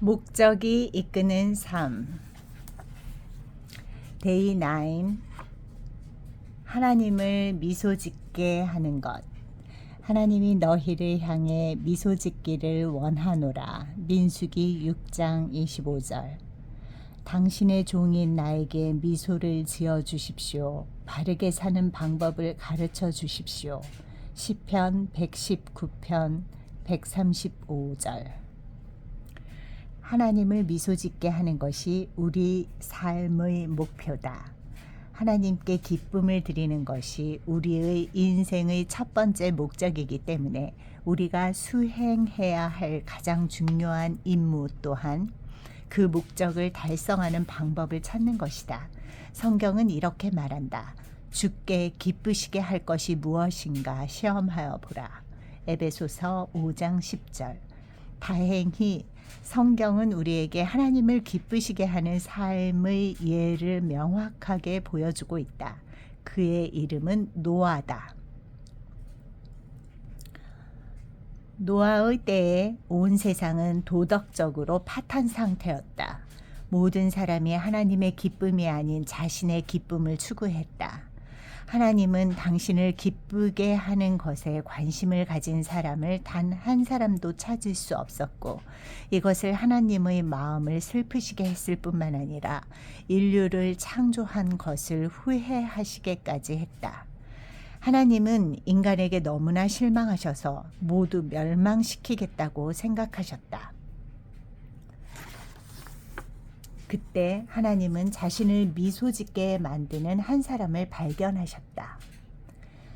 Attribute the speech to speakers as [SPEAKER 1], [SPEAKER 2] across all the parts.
[SPEAKER 1] 목적이 이끄는 삶. 데이 9. 하나님을 미소 짓게 하는 것. 하나님이 너희를 향해 미소 짓기를 원하노라. 민수기 6장 25절. 당신의 종인 나에게 미소를 지어 주십시오. 바르게 사는 방법을 가르쳐 주십시오. 시편 119편 135절. 하나님을 미소 짓게 하는 것이 우리 삶의 목표다. 하나님께 기쁨을 드리는 것이 우리의 인생의 첫 번째 목적이기 때문에 우리가 수행해야 할 가장 중요한 임무 또한 그 목적을 달성하는 방법을 찾는 것이다. 성경은 이렇게 말한다. 주께 기쁘시게 할 것이 무엇인가 시험하여 보라. 에베소서 5장 10절. 다행히 성경은 우리에게 하나님을 기쁘시게 하는 삶의 예를 명확하게 보여주고 있다. 그의 이름은 노아다. 노아의 때에 온 세상은 도덕적으로 파탄 상태였다. 모든 사람이 하나님의 기쁨이 아닌 자신의 기쁨을 추구했다. 하나님은 당신을 기쁘게 하는 것에 관심을 가진 사람을 단 한 사람도 찾을 수 없었고 이것을 하나님의 마음을 슬프시게 했을 뿐만 아니라 인류를 창조한 것을 후회하시게까지 했다. 하나님은 인간에게 너무나 실망하셔서 모두 멸망시키겠다고 생각하셨다. 그때 하나님은 자신을 미소 짓게 만드는 한 사람을 발견하셨다.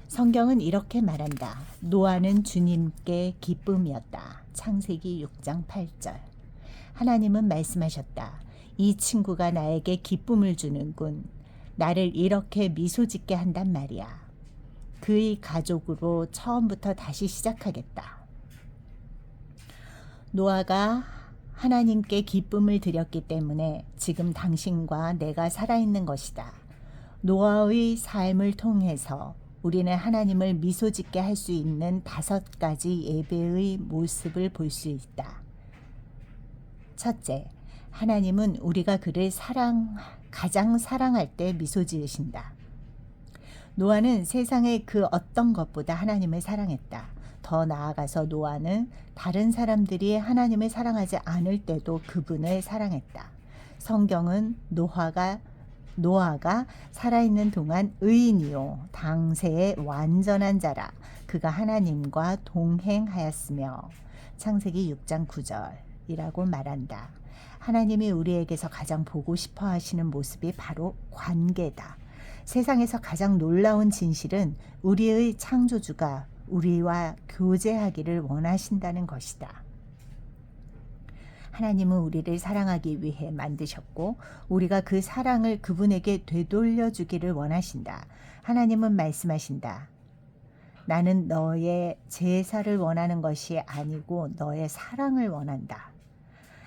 [SPEAKER 1] 성경은 이렇게 말한다. 노아는 주님께 기쁨이었다. 창세기 6장 8절. 하나님은 말씀하셨다. 이 친구가 나에게 기쁨을 주는군. 나를 이렇게 미소 짓게 한단 말이야. 그의 가족으로 처음부터 다시 시작하겠다. 노아가 하나님께 기쁨을 드렸기 때문에 지금 당신과 내가 살아있는 것이다. 노아의 삶을 통해서 우리는 하나님을 미소 짓게 할 수 있는 5가지 예배의 모습을 볼 수 있다. 첫째, 하나님은 우리가 그를 가장 사랑할 때 미소 지으신다. 노아는 세상의 그 어떤 것보다 하나님을 사랑했다. 더 나아가서 노아는 다른 사람들이 하나님을 사랑하지 않을 때도 그분을 사랑했다. 성경은 노아가 살아있는 동안 의인이요 당세의 완전한 자라 그가 하나님과 동행하였으며 창세기 6장 9절이라고 말한다. 하나님이 우리에게서 가장 보고 싶어 하시는 모습이 바로 관계다. 세상에서 가장 놀라운 진실은 우리의 창조주가 우리와 교제하기를 원하신다는 것이다. 하나님은 우리를 사랑하기 위해 만드셨고 우리가 그 사랑을 그분에게 되돌려주기를 원하신다. 하나님은 말씀하신다. 나는 너의 제사를 원하는 것이 아니고 너의 사랑을 원한다.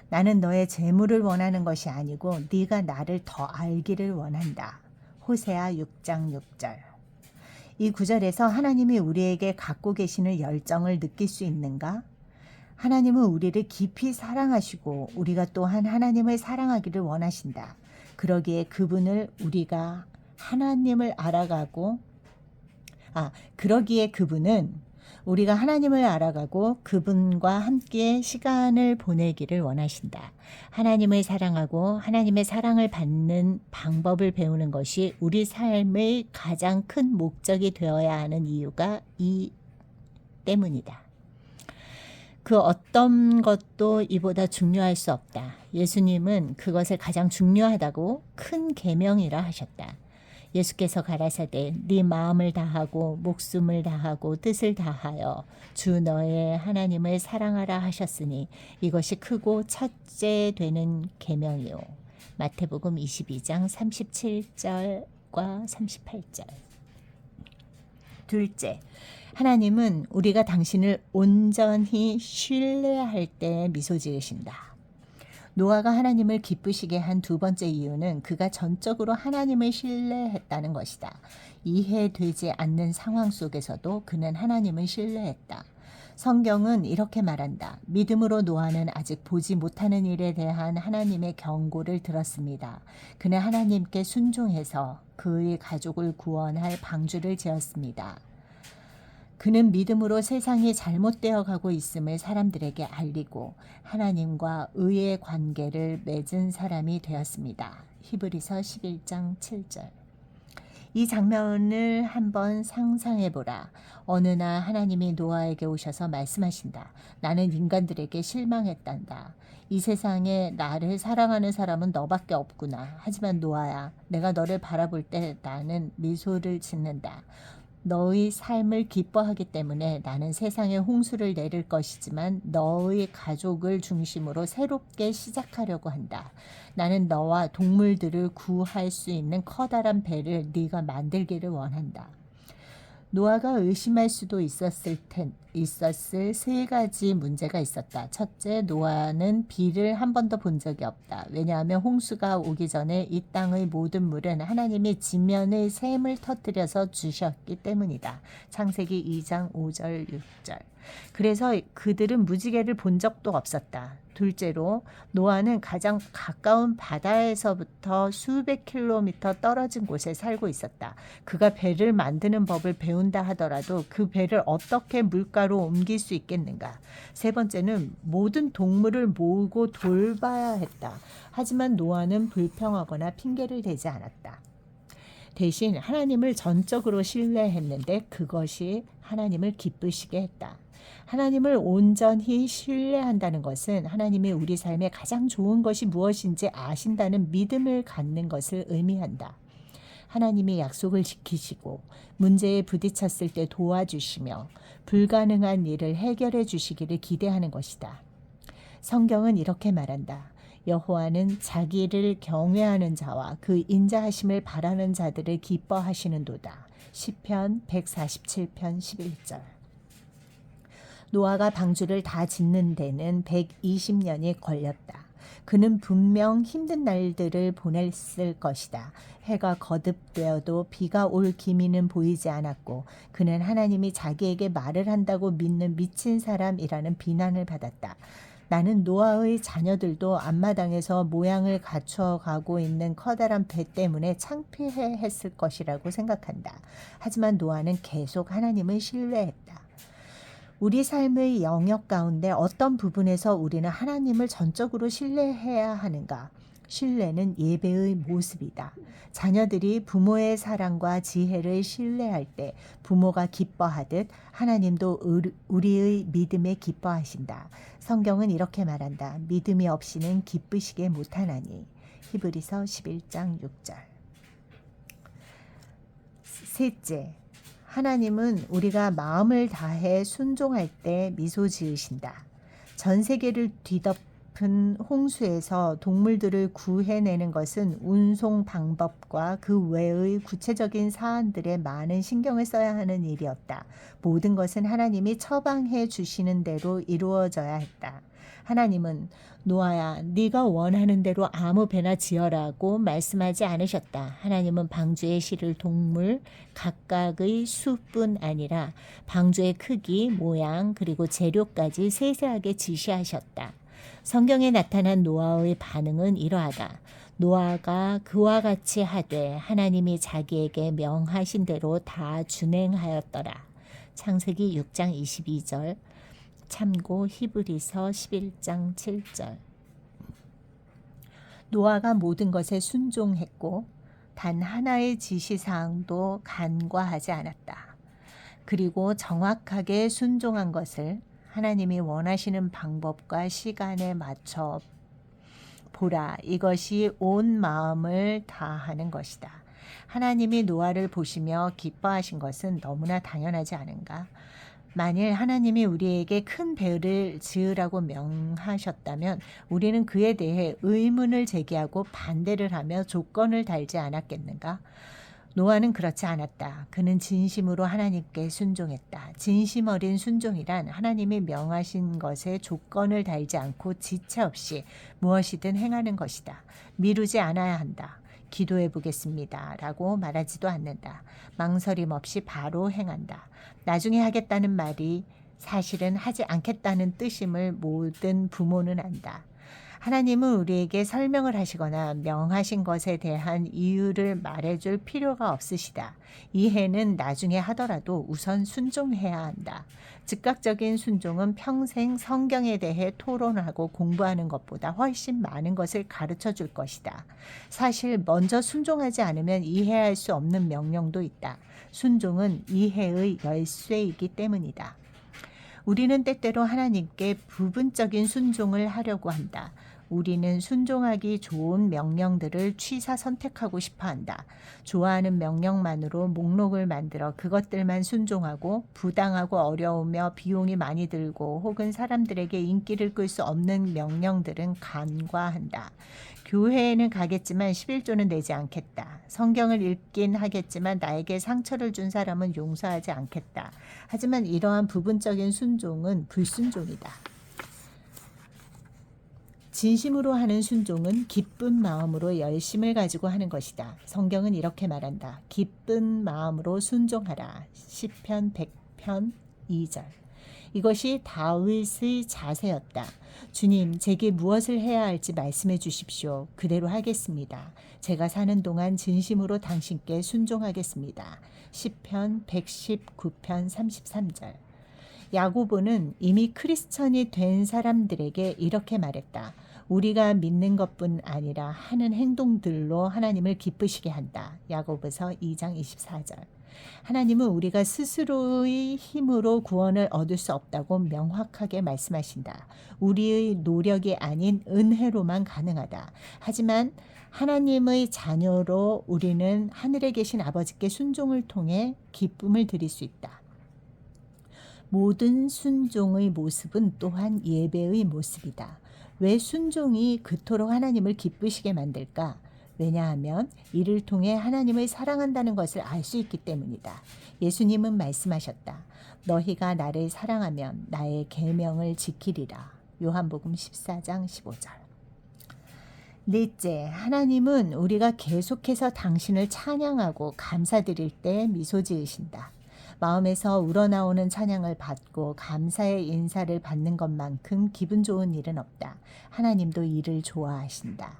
[SPEAKER 1] 나는 너의 재물을 원하는 것이 아니고 네가 나를 더 알기를 원한다. 호세아 6장 6절. 이 구절에서 하나님이 우리에게 갖고 계시는 열정을 느낄 수 있는가? 하나님은 우리를 깊이 사랑하시고 우리가 또한 하나님을 사랑하기를 원하신다. 그러기에 그분을 우리가 하나님을 알아가고 그러기에 그분은 우리가 하나님을 알아가고 그분과 함께 시간을 보내기를 원하신다. 하나님을 사랑하고 하나님의 사랑을 받는 방법을 배우는 것이 우리 삶의 가장 큰 목적이 되어야 하는 이유가 이 때문이다. 그 어떤 것도 이보다 중요할 수 없다. 예수님은 그것을 가장 중요하다고 큰 계명이라 하셨다. 예수께서 가라사대 네 마음을 다하고 목숨을 다하고 뜻을 다하여 주 너의 하나님을 사랑하라 하셨으니 이것이 크고 첫째 되는 계명이요. 마태복음 22장 37절과 38절. 둘째, 하나님은 우리가 당신을 온전히 신뢰할 때 미소 지으신다. 노아가 하나님을 기쁘시게 한 두 번째 이유는 그가 전적으로 하나님을 신뢰했다는 것이다. 이해되지 않는 상황 속에서도 그는 하나님을 신뢰했다. 성경은 이렇게 말한다. 믿음으로 노아는 아직 보지 못하는 일에 대한 하나님의 경고를 들었습니다. 그는 하나님께 순종해서 그의 가족을 구원할 방주를 지었습니다. 그는 믿음으로 세상이 잘못되어 가고 있음을 사람들에게 알리고 하나님과 의의 관계를 맺은 사람이 되었습니다. 히브리서 11장 7절. 이 장면을 한번 상상해 보라. 어느 날 하나님이 노아에게 오셔서 말씀하신다. 나는 인간들에게 실망했단다. 이 세상에 나를 사랑하는 사람은 너밖에 없구나. 하지만 노아야, 내가 너를 바라볼 때 나는 미소를 짓는다. 너의 삶을 기뻐하기 때문에 나는 세상에 홍수를 내릴 것이지만 너의 가족을 중심으로 새롭게 시작하려고 한다. 나는 너와 동물들을 구할 수 있는 커다란 배를 네가 만들기를 원한다. 노아가 의심할 수도 있었을 세 가지 문제가 있었다. 첫째, 노아는 비를 한 번도 본 적이 없다. 왜냐하면 홍수가 오기 전에 이 땅의 모든 물은 하나님이 지면의 샘을 터뜨려서 주셨기 때문이다. 창세기 2장 5절 6절. 그래서 그들은 무지개를 본 적도 없었다. 둘째로 노아는 가장 가까운 바다에서부터 수백 킬로미터 떨어진 곳에 살고 있었다. 그가 배를 만드는 법을 배운다 하더라도 그 배를 어떻게 물가로 옮길 수 있겠는가. 세 번째는 모든 동물을 모으고 돌봐야 했다. 하지만 노아는 불평하거나 핑계를 대지 않았다. 대신 하나님을 전적으로 신뢰했는데 그것이 하나님을 기쁘시게 했다. 하나님을 온전히 신뢰한다는 것은 하나님이 우리 삶에 가장 좋은 것이 무엇인지 아신다는 믿음을 갖는 것을 의미한다. 하나님이 약속을 지키시고 문제에 부딪혔을 때 도와주시며 불가능한 일을 해결해 주시기를 기대하는 것이다. 성경은 이렇게 말한다. 여호와는 자기를 경외하는 자와 그 인자하심을 바라는 자들을 기뻐하시는도다. 시편 147편 11절. 노아가 방주를 다 짓는 데는 120년이 걸렸다. 그는 분명 힘든 날들을 보냈을 것이다. 해가 거듭되어도 비가 올 기미는 보이지 않았고 그는 하나님이 자기에게 말을 한다고 믿는 미친 사람이라는 비난을 받았다. 나는 노아의 자녀들도 앞마당에서 모양을 갖춰가고 있는 커다란 배 때문에 창피해했을 것이라고 생각한다. 하지만 노아는 계속 하나님을 신뢰했다. 우리 삶의 영역 가운데 어떤 부분에서 우리는 하나님을 전적으로 신뢰해야 하는가? 신뢰는 예배의 모습이다. 자녀들이 부모의 사랑과 지혜를 신뢰할 때 부모가 기뻐하듯 하나님도 우리의 믿음에 기뻐하신다. 성경은 이렇게 말한다. 믿음이 없이는 기쁘시게 못하나니. 히브리서 11장 6절. 셋째, 하나님은 우리가 마음을 다해 순종할 때 미소 지으신다. 전 세계를 뒤덮은 홍수에서 동물들을 구해내는 것은 운송 방법과 그 외의 구체적인 사안들에 많은 신경을 써야 하는 일이었다. 모든 것은 하나님이 처방해 주시는 대로 이루어져야 했다. 하나님은 노아야, 네가 원하는 대로 아무 배나 지어라고 말씀하지 않으셨다. 하나님은 방주에 실을 동물 각각의 수뿐 아니라 방주의 크기, 모양, 그리고 재료까지 세세하게 지시하셨다. 성경에 나타난 노아의 반응은 이러하다. 노아가 그와 같이 하되 하나님이 자기에게 명하신 대로 다 준행하였더라. 창세기 6장 22절. 참고 히브리서 11장 7절. 노아가 모든 것에 순종했고 단 하나의 지시사항도 간과하지 않았다. 그리고 정확하게 순종한 것을 하나님이 원하시는 방법과 시간에 맞춰 보라. 이것이 온 마음을 다하는 것이다. 하나님이 노아를 보시며 기뻐하신 것은 너무나 당연하지 않은가? 만일 하나님이 우리에게 큰 배를 지으라고 명하셨다면 우리는 그에 대해 의문을 제기하고 반대를 하며 조건을 달지 않았겠는가? 노아는 그렇지 않았다. 그는 진심으로 하나님께 순종했다. 진심 어린 순종이란 하나님이 명하신 것에 조건을 달지 않고 지체 없이 무엇이든 행하는 것이다. 미루지 않아야 한다. 기도해 보겠습니다. 라고 말하지도 않는다. 망설임 없이 바로 행한다. 나중에 하겠다는 말이 사실은 하지 않겠다는 뜻임을 모든 부모는 안다. 하나님은 우리에게 설명을 하시거나 명하신 것에 대한 이유를 말해줄 필요가 없으시다. 이해는 나중에 하더라도 우선 순종해야 한다. 즉각적인 순종은 평생 성경에 대해 토론하고 공부하는 것보다 훨씬 많은 것을 가르쳐 줄 것이다. 사실 먼저 순종하지 않으면 이해할 수 없는 명령도 있다. 순종은 이해의 열쇠이기 때문이다. 우리는 때때로 하나님께 부분적인 순종을 하려고 한다. 우리는 순종하기 좋은 명령들을 취사 선택하고 싶어 한다. 좋아하는 명령만으로 목록을 만들어 그것들만 순종하고 부당하고 어려우며 비용이 많이 들고 혹은 사람들에게 인기를 끌 수 없는 명령들은 간과한다. 교회에는 가겠지만 11조는 내지 않겠다. 성경을 읽긴 하겠지만 나에게 상처를 준 사람은 용서하지 않겠다. 하지만 이러한 부분적인 순종은 불순종이다. 진심으로 하는 순종은 기쁜 마음으로 열심을 가지고 하는 것이다. 성경은 이렇게 말한다. 기쁜 마음으로 순종하라. 시편 100편 2절. 이것이 다윗의 자세였다. 주님, 제게 무엇을 해야 할지 말씀해 주십시오. 그대로 하겠습니다. 제가 사는 동안 진심으로 당신께 순종하겠습니다. 시편 119편 33절. 야고보는 이미 크리스천이 된 사람들에게 이렇게 말했다. 우리가 믿는 것뿐 아니라 하는 행동들로 하나님을 기쁘시게 한다. 야고보서 2장 24절. 하나님은 우리가 스스로의 힘으로 구원을 얻을 수 없다고 명확하게 말씀하신다. 우리의 노력이 아닌 은혜로만 가능하다. 하지만 하나님의 자녀로 우리는 하늘에 계신 아버지께 순종을 통해 기쁨을 드릴 수 있다. 모든 순종의 모습은 또한 예배의 모습이다. 왜 순종이 그토록 하나님을 기쁘시게 만들까? 왜냐하면 이를 통해 하나님을 사랑한다는 것을 알 수 있기 때문이다. 예수님은 말씀하셨다. 너희가 나를 사랑하면 나의 계명을 지키리라. 요한복음 14장 15절. 넷째, 하나님은 우리가 계속해서 당신을 찬양하고 감사드릴 때 미소 지으신다. 마음에서 우러나오는 찬양을 받고 감사의 인사를 받는 것만큼 기분 좋은 일은 없다. 하나님도 이를 좋아하신다.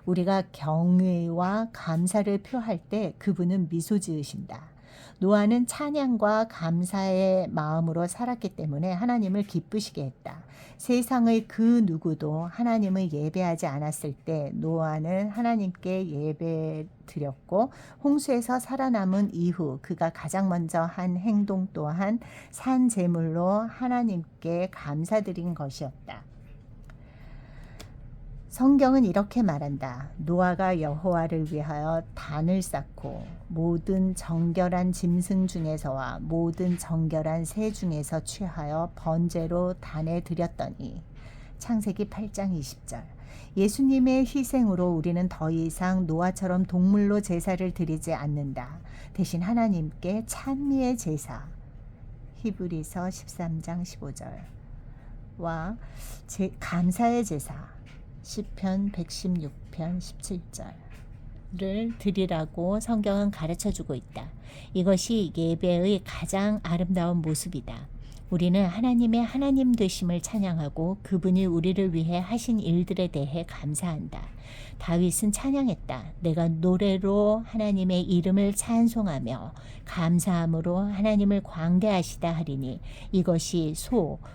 [SPEAKER 1] 우리가 경외와 감사를 표할 때 그분은 미소 지으신다. 노아는 찬양과 감사의 마음으로 살았기 때문에 하나님을 기쁘시게 했다. 세상의 그 누구도 하나님을 예배하지 않았을 때 노아는 하나님께 예배 드렸고 홍수에서 살아남은 이후 그가 가장 먼저 한 행동 또한 산 제물로 하나님께 감사드린 것이었다. 성경은 이렇게 말한다. 노아가 여호와를 위하여 단을 쌓고 모든 정결한 짐승 중에서와 모든 정결한 새 중에서 취하여 번제로 단에 드렸더니. 창세기 8장 20절. 예수님의 희생으로 우리는 더 이상 노아처럼 동물로 제사를 드리지 않는다. 대신 하나님께 찬미의 제사. 히브리서 13장 15절과 감사의 제사. 시편 116편 17절을 드리라고 성경은 가르쳐주고 있다. 이것이 예배의 가장 아름다운 모습이다. 우리는 하나님의 하나님 되심을 찬양하고 그분이 우리를 위해 하신 일들에 대해 감사한다. 다윗은 찬양했다. 내가 노래로 하나님의 이름을 찬송하며 감사함으로 하나님을 광대하시다 하리니 이것이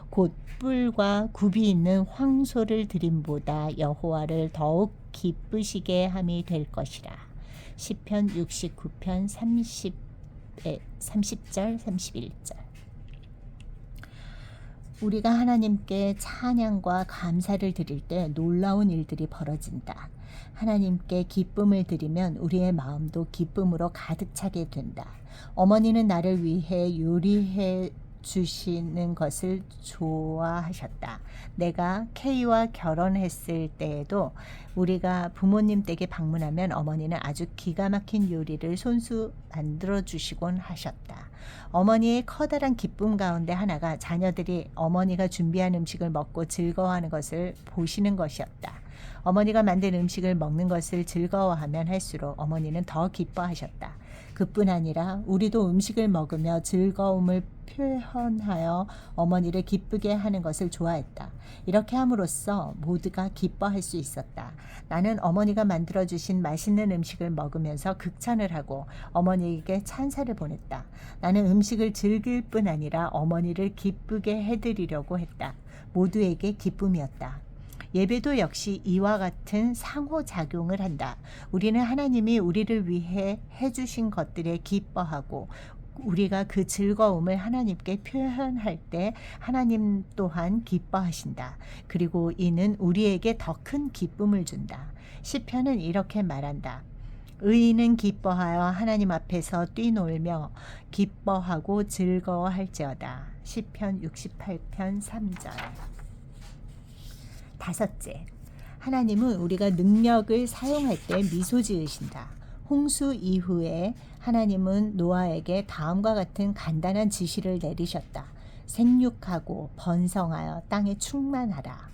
[SPEAKER 1] 곧 뿔과 굽이 있는 황소를 드림보다 여호와를 더욱 기쁘시게 함이 될 것이라. 시편 69편 30절 31절. 우리가 하나님께 찬양과 감사를 드릴 때 놀라운 일들이 벌어진다. 하나님께 기쁨을 드리면 우리의 마음도 기쁨으로 가득 차게 된다. 어머니는 나를 위해 요리해 주시는 것을 좋아하셨다. 내가 K와 결혼했을 때에도 우리가 부모님 댁에 방문하면 어머니는 아주 기가 막힌 요리를 손수 만들어 주시곤 하셨다. 어머니의 커다란 기쁨 가운데 하나가 자녀들이 어머니가 준비한 음식을 먹고 즐거워하는 것을 보시는 것이었다. 어머니가 만든 음식을 먹는 것을 즐거워하면 할수록 어머니는 더 기뻐하셨다. 그뿐 아니라 우리도 음식을 먹으며 즐거움을 표현하여 어머니를 기쁘게 하는 것을 좋아했다. 이렇게 함으로써 모두가 기뻐할 수 있었다. 나는 어머니가 만들어주신 맛있는 음식을 먹으면서 극찬을 하고 어머니에게 찬사를 보냈다. 나는 음식을 즐길 뿐 아니라 어머니를 기쁘게 해드리려고 했다. 모두에게 기쁨이었다. 예배도 역시 이와 같은 상호작용을 한다. 우리는 하나님이 우리를 위해 해주신 것들에 기뻐하고 우리가 그 즐거움을 하나님께 표현할 때 하나님 또한 기뻐하신다. 그리고 이는 우리에게 더 큰 기쁨을 준다. 시편은 이렇게 말한다. 의인은 기뻐하여 하나님 앞에서 뛰놀며 기뻐하고 즐거워할지어다. 시편 68편 3절. 다섯째, 하나님은 우리가 능력을 사용할 때 미소 지으신다. 홍수 이후에 하나님은 노아에게 다음과 같은 간단한 지시를 내리셨다. 생육하고 번성하여 땅에 충만하라.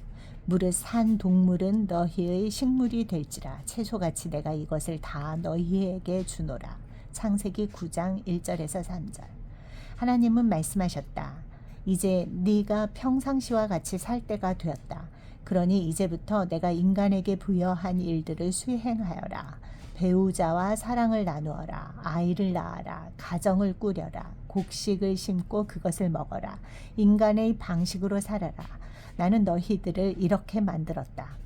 [SPEAKER 1] 무릇 산 동물은 너희의 식물이 될지라. 채소같이 내가 이것을 다 너희에게 주노라. 창세기 9장 1절에서 3절. 하나님은 말씀하셨다. 이제 네가 평상시와 같이 살 때가 되었다. 그러니 이제부터 내가 인간에게 부여한 일들을 수행하여라. 배우자와 사랑을 나누어라. 아이를 낳아라. 가정을 꾸려라. 곡식을 심고 그것을 먹어라. 인간의 방식으로 살아라. 나는 너희들을 이렇게 만들었다.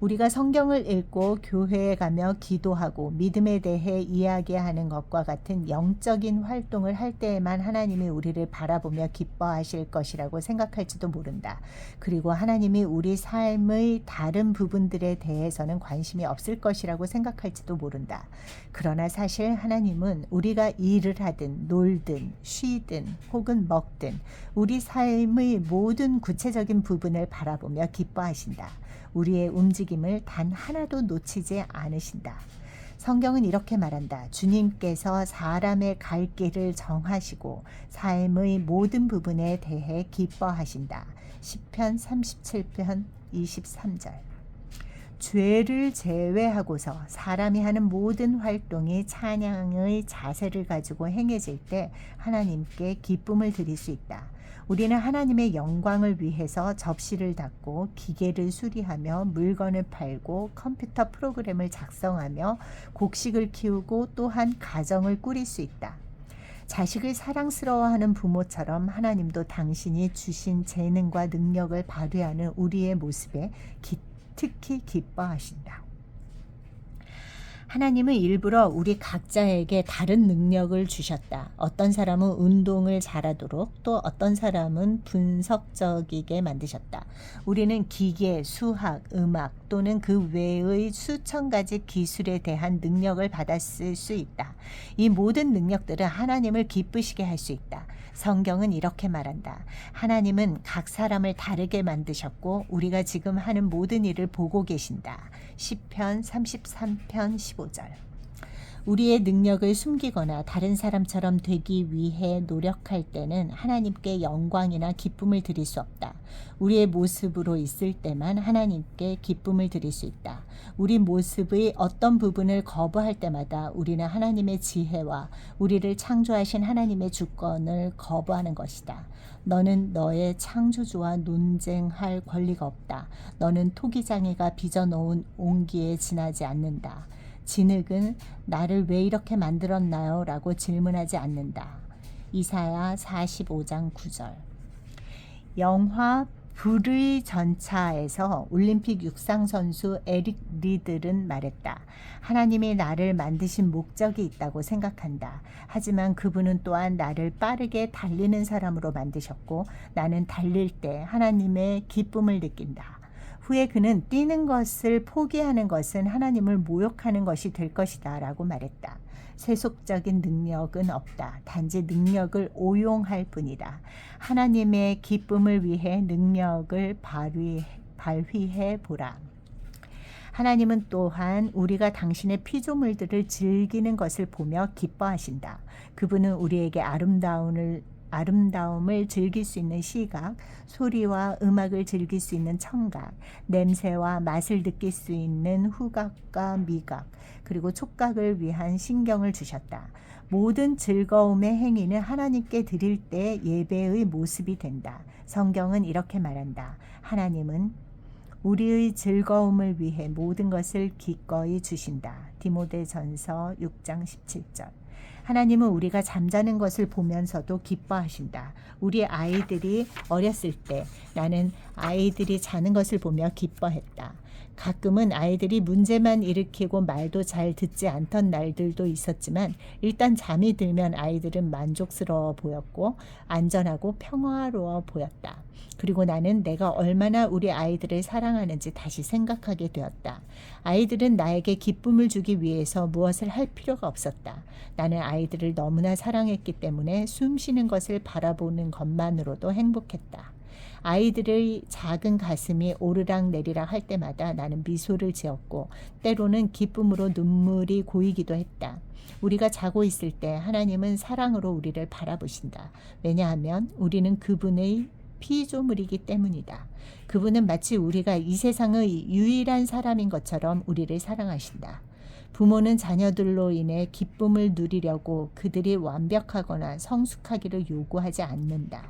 [SPEAKER 1] 우리가 성경을 읽고 교회에 가며 기도하고 믿음에 대해 이야기하는 것과 같은 영적인 활동을 할 때에만 하나님이 우리를 바라보며 기뻐하실 것이라고 생각할지도 모른다. 그리고 하나님이 우리 삶의 다른 부분들에 대해서는 관심이 없을 것이라고 생각할지도 모른다. 그러나 사실 하나님은 우리가 일을 하든 놀든 쉬든 혹은 먹든 우리 삶의 모든 구체적인 부분을 바라보며 기뻐하신다. 우리의 움직임을 단 하나도 놓치지 않으신다. 성경은 이렇게 말한다. 주님께서 사람의 갈 길을 정하시고 삶의 모든 부분에 대해 기뻐하신다. 시편 37편 23절. 죄를 제외하고서 사람이 하는 모든 활동이 찬양의 자세를 가지고 행해질 때 하나님께 기쁨을 드릴 수 있다. 우리는 하나님의 영광을 위해서 접시를 닦고 기계를 수리하며 물건을 팔고 컴퓨터 프로그램을 작성하며 곡식을 키우고 또한 가정을 꾸릴 수 있다. 자식을 사랑스러워하는 부모처럼 하나님도 당신이 주신 재능과 능력을 발휘하는 우리의 모습에 특히 기뻐하신다. 하나님은 일부러 우리 각자에게 다른 능력을 주셨다. 어떤 사람은 운동을 잘하도록 또 어떤 사람은 분석적이게 만드셨다. 우리는 기계, 수학, 음악 또는 그 외의 수천 가지 기술에 대한 능력을 받았을 수 있다. 이 모든 능력들은 하나님을 기쁘시게 할 수 있다. 성경은 이렇게 말한다. 하나님은 각 사람을 다르게 만드셨고 우리가 지금 하는 모든 일을 보고 계신다. 시편 33편 15절. 우리의 능력을 숨기거나 다른 사람처럼 되기 위해 노력할 때는 하나님께 영광이나 기쁨을 드릴 수 없다. 우리의 모습으로 있을 때만 하나님께 기쁨을 드릴 수 있다. 우리 모습의 어떤 부분을 거부할 때마다 우리는 하나님의 지혜와 우리를 창조하신 하나님의 주권을 거부하는 것이다. 너는 너의 창조주와 논쟁할 권리가 없다. 너는 토기장이가 빚어놓은 온기에 지나지 않는다. 진흙은 나를 왜 이렇게 만들었나요? 라고 질문하지 않는다. 이사야 45장 9절. 영화 불의 전차에서 올림픽 육상 선수 에릭 리들은 말했다. 하나님이 나를 만드신 목적이 있다고 생각한다. 하지만 그분은 또한 나를 빠르게 달리는 사람으로 만드셨고 나는 달릴 때 하나님의 기쁨을 느낀다. 후에 그는 뛰는 것을 포기하는 것은 하나님을 모욕하는 것이 될 것이다 라고 말했다. 세속적인 능력은 없다. 단지 능력을 오용할 뿐이다. 하나님의 기쁨을 위해 능력을 발휘해 보라. 하나님은 또한 우리가 당신의 피조물들을 즐기는 것을 보며 기뻐하신다. 그분은 우리에게 아름다움을 즐길 수 있는 시각, 소리와 음악을 즐길 수 있는 청각, 냄새와 맛을 느낄 수 있는 후각과 미각, 그리고 촉각을 위한 신경을 주셨다. 모든 즐거움의 행위는 하나님께 드릴 때 예배의 모습이 된다. 성경은 이렇게 말한다. 하나님은 우리의 즐거움을 위해 모든 것을 기꺼이 주신다. 디모데전서 6장 17절. 하나님은 우리가 잠자는 것을 보면서도 기뻐하신다. 우리 아이들이 어렸을 때 나는 아이들이 자는 것을 보며 기뻐했다. 가끔은 아이들이 문제만 일으키고 말도 잘 듣지 않던 날들도 있었지만 일단 잠이 들면 아이들은 만족스러워 보였고 안전하고 평화로워 보였다. 그리고 나는 내가 얼마나 우리 아이들을 사랑하는지 다시 생각하게 되었다. 아이들은 나에게 기쁨을 주기 위해서 무엇을 할 필요가 없었다. 나는 아이들을 너무나 사랑했기 때문에 숨 쉬는 것을 바라보는 것만으로도 행복했다. 아이들의 작은 가슴이 오르락 내리락 할 때마다 나는 미소를 지었고 때로는 기쁨으로 눈물이 고이기도 했다. 우리가 자고 있을 때 하나님은 사랑으로 우리를 바라보신다. 왜냐하면 우리는 그분의 피조물이기 때문이다. 그분은 마치 우리가 이 세상의 유일한 사람인 것처럼 우리를 사랑하신다. 부모는 자녀들로 인해 기쁨을 누리려고 그들이 완벽하거나 성숙하기를 요구하지 않는다.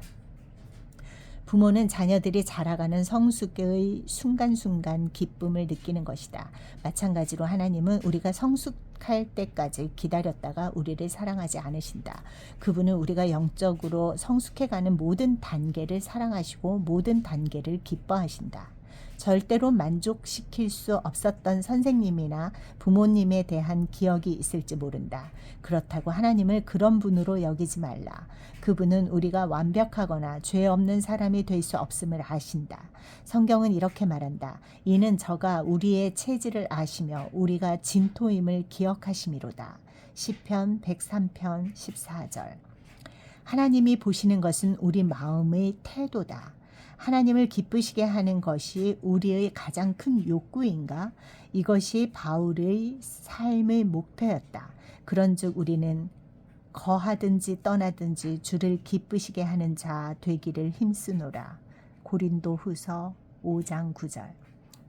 [SPEAKER 1] 부모는 자녀들이 자라가는 성숙의 순간순간 기쁨을 느끼는 것이다. 마찬가지로 하나님은 우리가 성숙할 때까지 기다렸다가 우리를 사랑하지 않으신다. 그분은 우리가 영적으로 성숙해가는 모든 단계를 사랑하시고 모든 단계를 기뻐하신다. 절대로 만족시킬 수 없었던 선생님이나 부모님에 대한 기억이 있을지 모른다. 그렇다고 하나님을 그런 분으로 여기지 말라. 그분은 우리가 완벽하거나 죄 없는 사람이 될 수 없음을 아신다. 성경은 이렇게 말한다. 이는 저가 우리의 체질을 아시며 우리가 진토임을 기억하심이로다. 시편 103편 14절. 하나님이 보시는 것은 우리 마음의 태도다. 하나님을 기쁘시게 하는 것이 우리의 가장 큰 욕구인가? 이것이 바울의 삶의 목표였다. 그런즉 우리는 거하든지 떠나든지 주를 기쁘시게 하는 자 되기를 힘쓰노라. 고린도후서 5장 9절.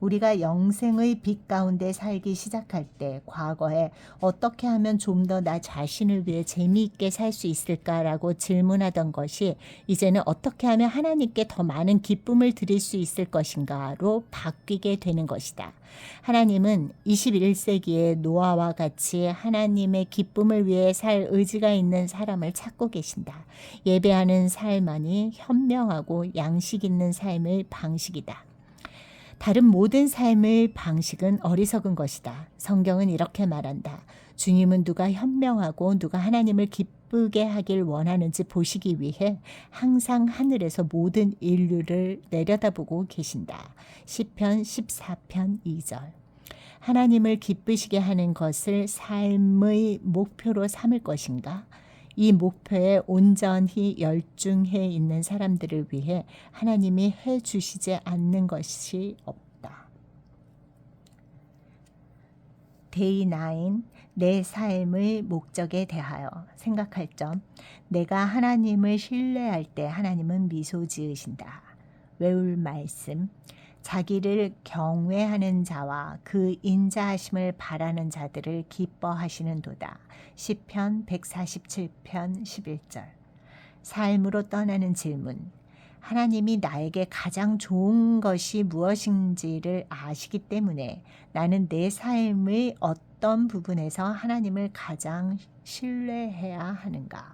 [SPEAKER 1] 우리가 영생의 빛 가운데 살기 시작할 때 과거에 어떻게 하면 좀 더 나 자신을 위해 재미있게 살 수 있을까라고 질문하던 것이 이제는 어떻게 하면 하나님께 더 많은 기쁨을 드릴 수 있을 것인가로 바뀌게 되는 것이다. 하나님은 21세기의 노아와 같이 하나님의 기쁨을 위해 살 의지가 있는 사람을 찾고 계신다. 예배하는 삶만이 현명하고 양식 있는 삶의 방식이다. 다른 모든 삶의 방식은 어리석은 것이다. 성경은 이렇게 말한다. 주님은 누가 현명하고 누가 하나님을 기쁘게 하길 원하는지 보시기 위해 항상 하늘에서 모든 인류를 내려다보고 계신다. 시편 14편 2절. 하나님을 기쁘시게 하는 것을 삶의 목표로 삼을 것인가? 이 목표에 온전히 열중해 있는 사람들을 위해 하나님이 해 주시지 않는 것이 없다. 데이 9. 내 삶의 목적에 대하여 생각할 점. 내가 하나님을 신뢰할 때 하나님은 미소 지으신다. 외울 말씀. 자기를 경외하는 자와 그 인자하심을 바라는 자들을 기뻐하시는도다. 시편 147편 11절. 삶으로 떠나는 질문. 하나님이 나에게 가장 좋은 것이 무엇인지를 아시기 때문에 나는 내 삶의 어떤 부분에서 하나님을 가장 신뢰해야 하는가?